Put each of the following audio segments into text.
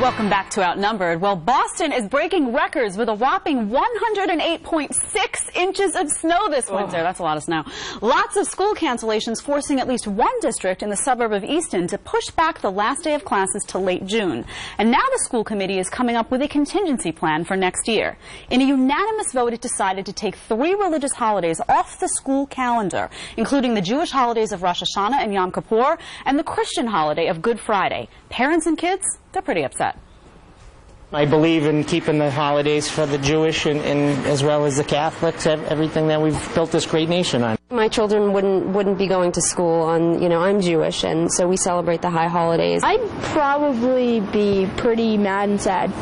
Welcome back to Outnumbered. Well, Boston is breaking records with a whopping 108.6 inches of snow this winter. That's a lot of snow. Lots of school cancellations forcing at least one district in the suburb of Easton to push back the last day of classes to late June. And now the school committee is coming up with a contingency plan for next year. In a unanimous vote, it decided to take 3 religious holidays off the school calendar, including the Jewish holidays of Rosh Hashanah and Yom Kippur and the Christian holiday of Good Friday. Parents and kids, they're pretty upset. I believe in keeping the holidays for the Jewish and as well as the Catholics, everything that we've built this great nation on. My children wouldn't be going to school on, I'm Jewish, and so we celebrate the high holidays. I'd probably be pretty mad and sad.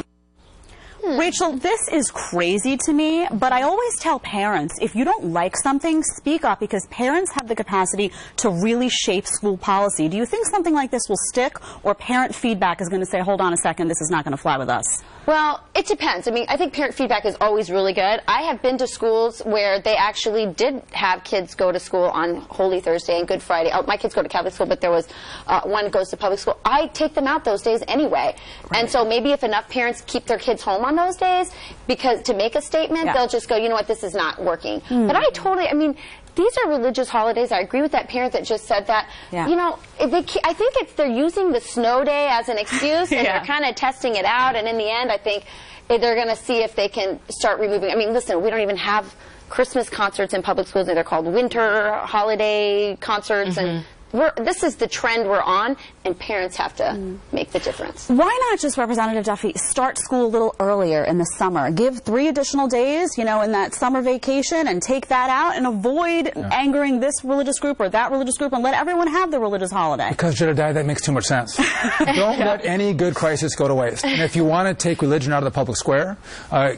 Rachel, this is crazy to me, but I always tell parents, if you don't like something, speak up, because parents have the capacity to really shape school policy. Do you think something like this will stick, or parent feedback is going to say, hold on a second, this is not going to fly with us? Well, it depends. I mean, I think parent feedback is always really good. I have been to schools where they actually did have kids go to school on Holy Thursday and Good Friday. Oh, my kids go to Catholic school, but there was one goes to public school. I take them out those days anyway. Right. And so maybe if enough parents keep their kids home on those days, because to make a statement, they'll just go, you know what, this is not working. But I mean, these are religious holidays. I agree with that parent that just said that. I think they're using the snow day as an excuse, and they're kind of testing it out. And in the end, I think they're going to see if they can start removing. I mean, listen, we don't even have Christmas concerts in public schools. They're called winter holiday concerts, and this is the trend we're on, and parents have to make the difference. Why not just, Representative Duffy, start school a little earlier in the summer? Give 3 additional days, in that summer vacation, and take that out and avoid angering this religious group or that religious group, and let everyone have the religious holiday. Because, Jedediah, that makes too much sense. Don't let any good crisis go to waste. And if you want to take religion out of the public square,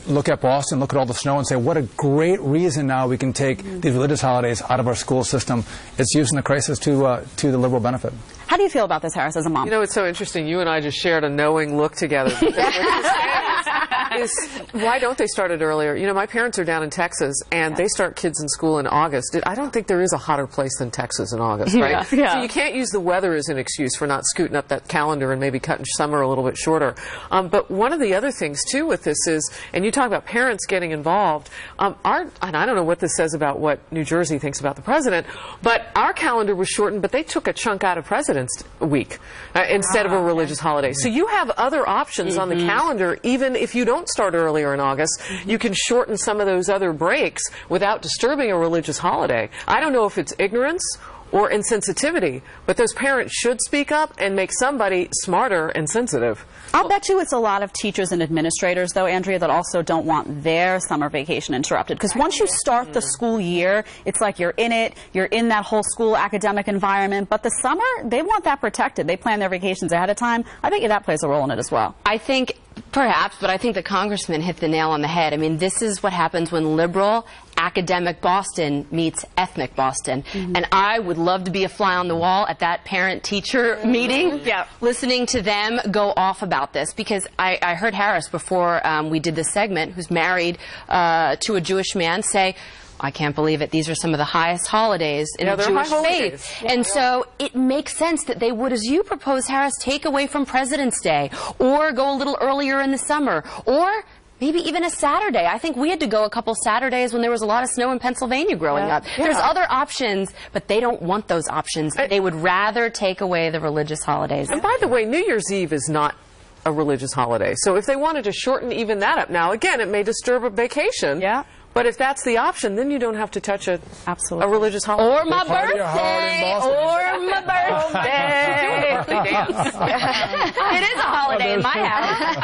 look at Boston, look at all the snow, and say, what a great reason now we can take these religious holidays out of our school system. It's using the crisis to the liberal benefit. How do you feel about this, Harris, as a mom? It's so interesting. You and I just shared a knowing look together. Why don't they start it earlier? My parents are down in Texas, and they start kids in school in August. I don't think there is a hotter place than Texas in August, right? So you can't use the weather as an excuse for not scooting up that calendar and maybe cutting summer a little bit shorter. But one of the other things, too, with this is, and you talk about parents getting involved, and I don't know what this says about what New Jersey thinks about the president, but our calendar was shortened, but they took a chunk out of President's Week instead of a religious holiday. So you have other options on the calendar, even if you don't start earlier in August. You can shorten some of those other breaks without disturbing a religious holiday. I don't know if it's ignorance or insensitivity, but those parents should speak up and make somebody smarter and sensitive. I'll bet you it's a lot of teachers and administrators, though, Andrea, that also don't want their summer vacation interrupted. Because once you start the school year, it's like you're in it, you're in that whole school academic environment. But the summer, they want that protected. They plan their vacations ahead of time. I bet you that plays a role in it as well. I think perhaps, but I think the congressman hit the nail on the head. I mean, this is what happens when liberal academic Boston meets ethnic Boston. And I would love to be a fly on the wall at that parent-teacher meeting, listening to them go off about this, because I heard Harris before we did this segment, who's married to a Jewish man, say, I can't believe it. These are some of the highest holidays in the Jewish faith. And so it makes sense that they would, as you propose, Harris, take away from President's Day, or go a little earlier in the summer, or maybe even a Saturday. I think we had to go a couple Saturdays when there was a lot of snow in Pennsylvania growing up. There's other options, but they don't want those options. They would rather take away the religious holidays. And by the way, New Year's Eve is not a religious holiday. So if they wanted to shorten even that up, now again, it may disturb a vacation. But if that's the option, then you don't have to touch a religious holiday. Or my birthday. Or my birthday. It is a holiday in my house.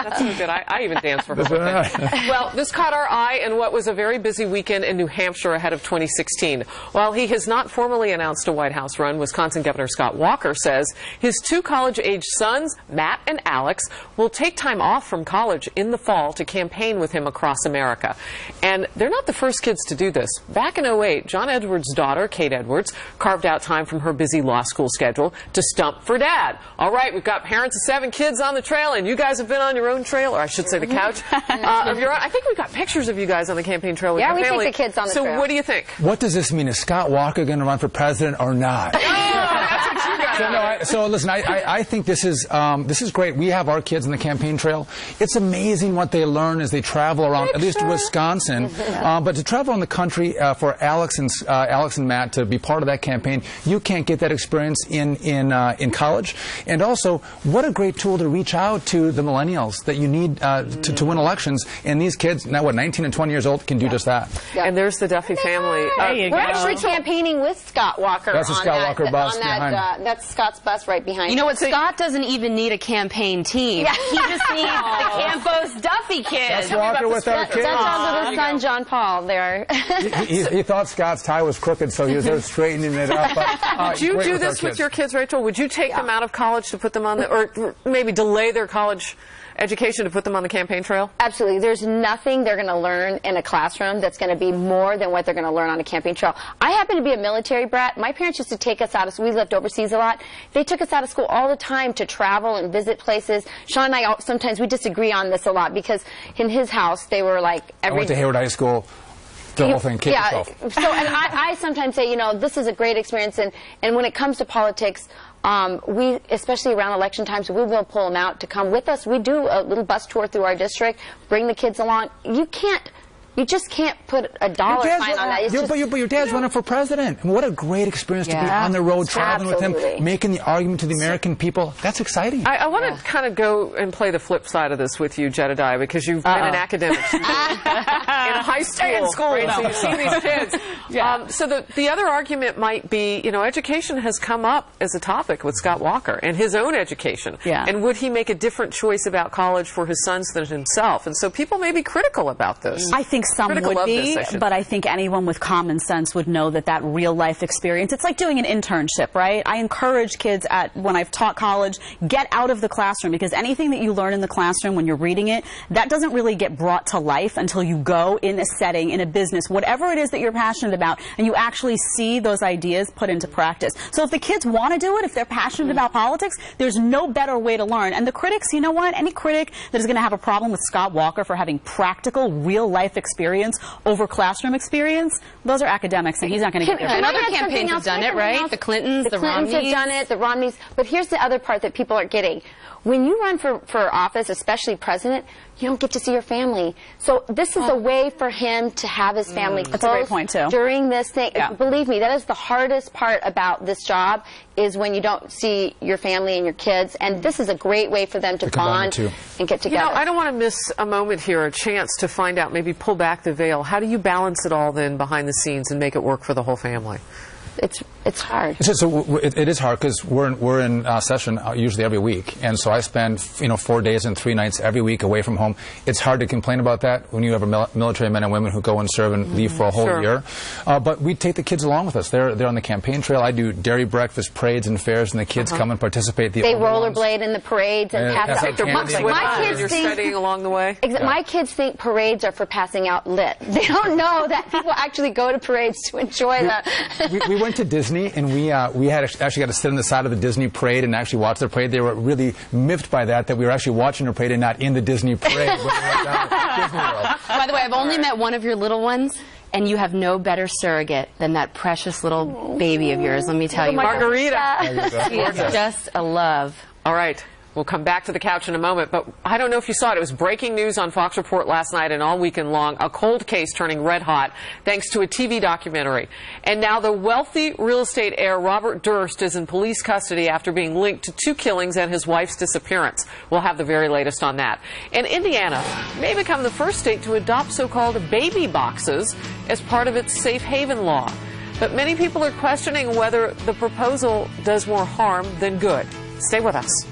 That's so good. I even dance for her birthday. Well, this caught our eye in what was a very busy weekend in New Hampshire ahead of 2016. While he has not formally announced a White House run, Wisconsin Governor Scott Walker says his 2 college-age sons, Matt and Alex, will take time off from college in the fall to campaign with him across America. And they're not the first kids to do this. Back in 2008, John Edwards' daughter, Kate Edwards, carved out time from her busy law school schedule to stump for Dad. All right, we've got parents of 7 kids on the trail, and you guys have been on your own trail, or I should say the couch. Of your own. I think we've got pictures of you guys on the campaign trail with your family. Yeah, we take the kids on the trail. So what do you think? What does this mean? Is Scott Walker going to run for president or not? Oh, that's what you guys So listen, I think this is great. We have our kids in the campaign trail. It's amazing what they learn as they travel around, at least Wisconsin. But to travel around the country for Alex and Matt to be part of that campaign, you can't get that experience in college. And also, what a great tool to reach out to the millennials that you need to win elections. And these kids, now what, 19 and 20 years old, can do just that. Yeah. And there's the Duffy family. We're actually campaigning with Scott Walker. That's a Scott Walker bus behind. That's Scott's bus right behind. You know what? Scott doesn't even need a campaign team. Yeah. He just needs the Campos-Duffy kids. That's Walker with our kids. That's our little son, John Paul, there. He thought Scott's tie was crooked, so he was there straightening it up. Would you do this with your kids, Rachel? Would you take them out of college to put them on or maybe delay their college education to put them on the campaign trail? Absolutely. There's nothing they're going to learn in a classroom that's going to be more than what they're going to learn on a campaign trail. I happen to be a military brat. My parents used to take us out of school. We lived overseas a lot. They took us out of school all the time to travel and visit places. Sean and I, sometimes we disagree on this a lot because in his house, they were like I went to Hayward High School. The whole thing, kick yourself. So, and I sometimes say, you know, this is a great experience, and when it comes to politics, we, especially around election times, we will pull them out to come with us. We do a little bus tour through our district, bring the kids along. You just can't put a dollar sign on that. But your dad's running for president. What a great experience to be on the road, traveling with him, making the argument to the American people. That's exciting. I want to kind of go and play the flip side of this with you, Jedediah, because you've been an academic. in high school. Right? So you've seen these kids. So the other argument might be, you know, education has come up as a topic with Scott Walker and his own education. Yeah. And would he make a different choice about college for his sons than himself? And so people may be critical about this. I think some would be, but I think anyone with common sense would know that that real life experience, it's like doing an internship, right? I encourage kids when I've taught college, get out of the classroom, because anything that you learn in the classroom when you're reading it, that doesn't really get brought to life until you go in a setting, in a business, whatever it is that you're passionate about, and you actually see those ideas put into practice. So if the kids want to do it, if they're passionate about politics, there's no better way to learn. And the critics, you know what? Any critic that is going to have a problem with Scott Walker for having practical, real life experience over classroom experience, those are academics, and he's not going to get there. And other campaigns have done it, right? The Clintons, the Romneys. have done it, the Romneys. But here's the other part that people aren't getting. When you run for office, especially president, you don't get to see your family. So this is a way for him to have his family close. That's a great point, too. During this thing. Yeah. Believe me, that is the hardest part about this job, is when you don't see your family and your kids. And this is a great way for them to bond and get together. You know, I don't want to miss a moment here, a chance to find out, maybe pull back the veil. How do you balance it all then behind the scenes and make it work for the whole family? It's hard. It is hard because we're in session usually every week, and so I spend 4 days and 3 nights every week away from home. It's hard to complain about that when you have military men and women who go and serve and leave for a whole year. But we take the kids along with us. They're on the campaign trail. I do dairy breakfast, parades, and fairs, and the kids come and participate. They rollerblade in the parades and pass out. My kids think studying along the way. My kids think parades are for passing out lit. They don't know that people actually go to parades to enjoy that. We went to Disney, and we had actually got to sit on the side of the Disney parade and actually watch the parade. They were really miffed by that we were actually watching the parade and not in the Disney parade. When we went down to Disney World. By the way, I've only met one of your little ones, and you have no better surrogate than that precious little baby of yours, let me tell you. Margarita. She is just a love. All right. We'll come back to the couch in a moment, but I don't know if you saw it. It was breaking news on Fox Report last night and all weekend long. A cold case turning red hot thanks to a TV documentary. And now the wealthy real estate heir Robert Durst is in police custody after being linked to 2 killings and his wife's disappearance. We'll have the very latest on that. And Indiana may become the first state to adopt so-called baby boxes as part of its safe haven law. But many people are questioning whether the proposal does more harm than good. Stay with us.